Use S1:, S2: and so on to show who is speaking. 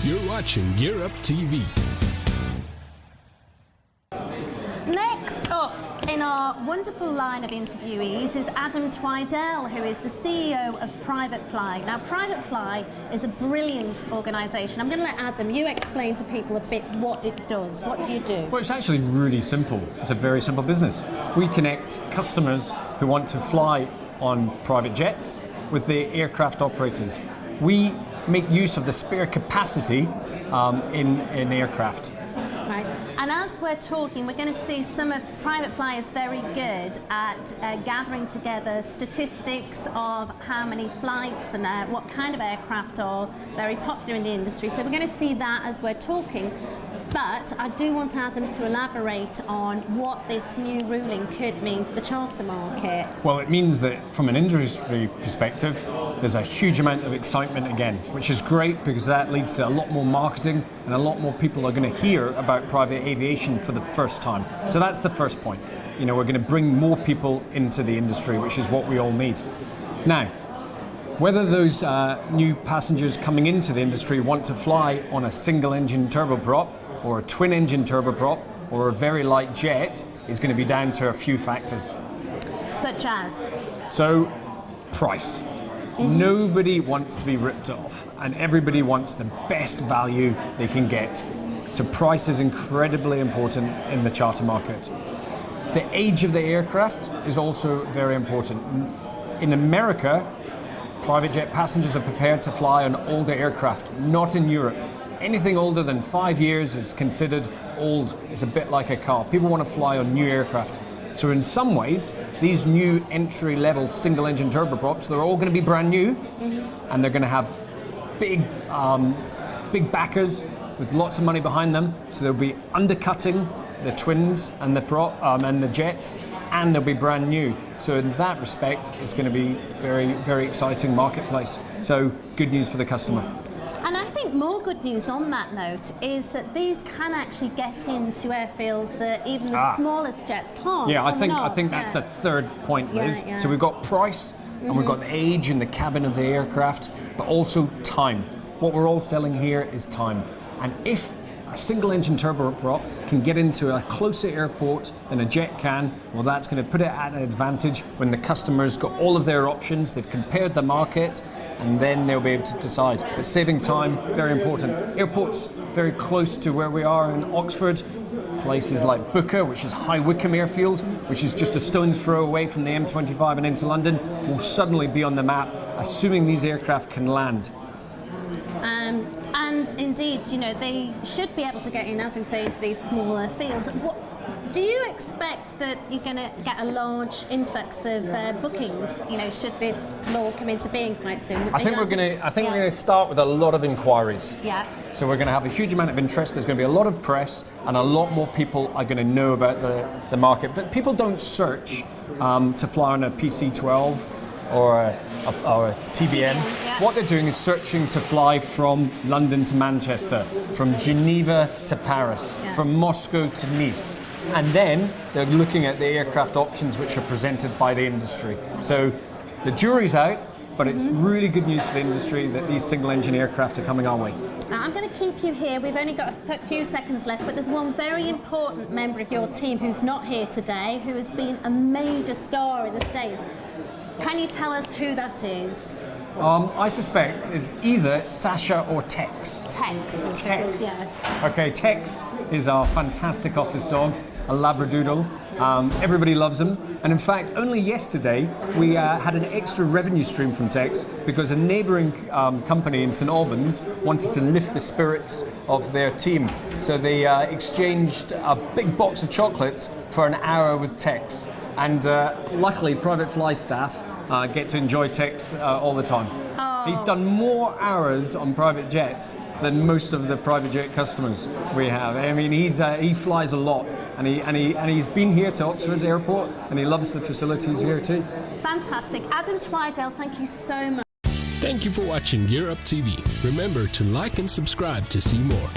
S1: You're watching GearUp TV.
S2: Next up in our wonderful line of interviewees is Adam Twidell, who is the CEO of PrivateFly. Now, PrivateFly is a brilliant organisation. I'm going to let Adam, you explain to people a bit what it does. What do you do?
S3: Well, it's actually really simple. It's a very simple business. We connect customers who want to fly on private jets with the aircraft operators. We make use of the spare capacity in aircraft.
S2: Right. And as we're talking, we're going to see some of PrivateFly is very good at gathering together statistics of how many flights and what kind of aircraft are very popular in the industry. So we're going to see that as we're talking. But I do want Adam to elaborate on what this new ruling could mean for the charter market.
S3: Well, it means that from an industry perspective, there's a huge amount of excitement again, which is great because that leads to a lot more marketing and a lot more people are going to hear about private aviation for the first time. So that's the first point. You know, we're going to bring more people into the industry, which is what we all need. Now, whether those new passengers coming into the industry want to fly on a single engine turboprop or a twin engine turboprop or a very light jet is going to be down to a few factors.
S2: Such as?
S3: So, price. Nobody wants to be ripped off and everybody wants the best value they can get. So price is incredibly important in the charter market. The age of the aircraft is also very important. In America, private jet passengers are prepared to fly on older aircraft, not in Europe. Anything older than 5 years is considered old. It's a bit like a car. People want to fly on new aircraft. So in some ways, these new entry-level single-engine turboprops, they're all going to be brand new, and they're going to have big backers with lots of money behind them. So they'll be undercutting the twins and the jets, and they'll be brand new. So in that respect, it's going to be very, very exciting marketplace. So good news for the customer.
S2: And I think more good news on that note is that these can actually get into airfields that even the smallest jets can't.
S3: Yeah, I think that's the third point, Liz.
S2: Yeah.
S3: So we've got price, and we've got the age in the cabin of the aircraft, but also time. What we're all selling here is time. And if a single engine turboprop can get into a closer airport than a jet can, well, that's going to put it at an advantage when the customer's got all of their options, they've compared the market, and then they'll be able to decide. But saving time, very important. Airports very close to where we are in Oxford, places like Booker, which is High Wycombe Airfield, which is just a stone's throw away from the M25 and into London, will suddenly be on the map, assuming these aircraft can land.
S2: And indeed, you know, they should be able to get in, as we say, into these smaller fields. Do you expect that you're going to get a large influx of bookings? You know, should this law come into being quite soon?
S3: I think we're going to start with a lot of inquiries.
S2: Yeah.
S3: So we're going to have a huge amount of interest. There's going to be a lot of press, and a lot more people are going to know about the market. But people don't search to fly on a PC-12 or a TBM.
S2: Yeah.
S3: What they're doing is searching to fly from London to Manchester, from Geneva to Paris, from Moscow to Nice. And then they're looking at the aircraft options which are presented by the industry. So the jury's out, but it's really good news for the industry that these single-engine aircraft are coming our way.
S2: Now, I'm going to keep you here. We've only got a few seconds left, but there's one very important member of your team who's not here today, who has been a major star in the States. Can you tell us who that is?
S3: I suspect it's either Sasha or Tex.
S2: Tex.
S3: Tex.
S2: Yes.
S3: Okay, Tex is our fantastic office dog, a Labradoodle. Everybody loves him. And in fact, only yesterday we had an extra revenue stream from Tex because a neighbouring company in St Albans wanted to lift the spirits of their team. So they exchanged a big box of chocolates for an hour with Tex. And luckily, PrivateFly staff get to enjoy Tex all the time.
S2: Oh.
S3: He's done more hours on private jets than most of the private jet customers we have. I mean, he flies a lot, and he's been here to Oxford Airport, and he loves the facilities here too.
S2: Fantastic. Adam Twidell, thank you so much.
S1: Thank you for watching GearUp TV. Remember to like and subscribe to see more.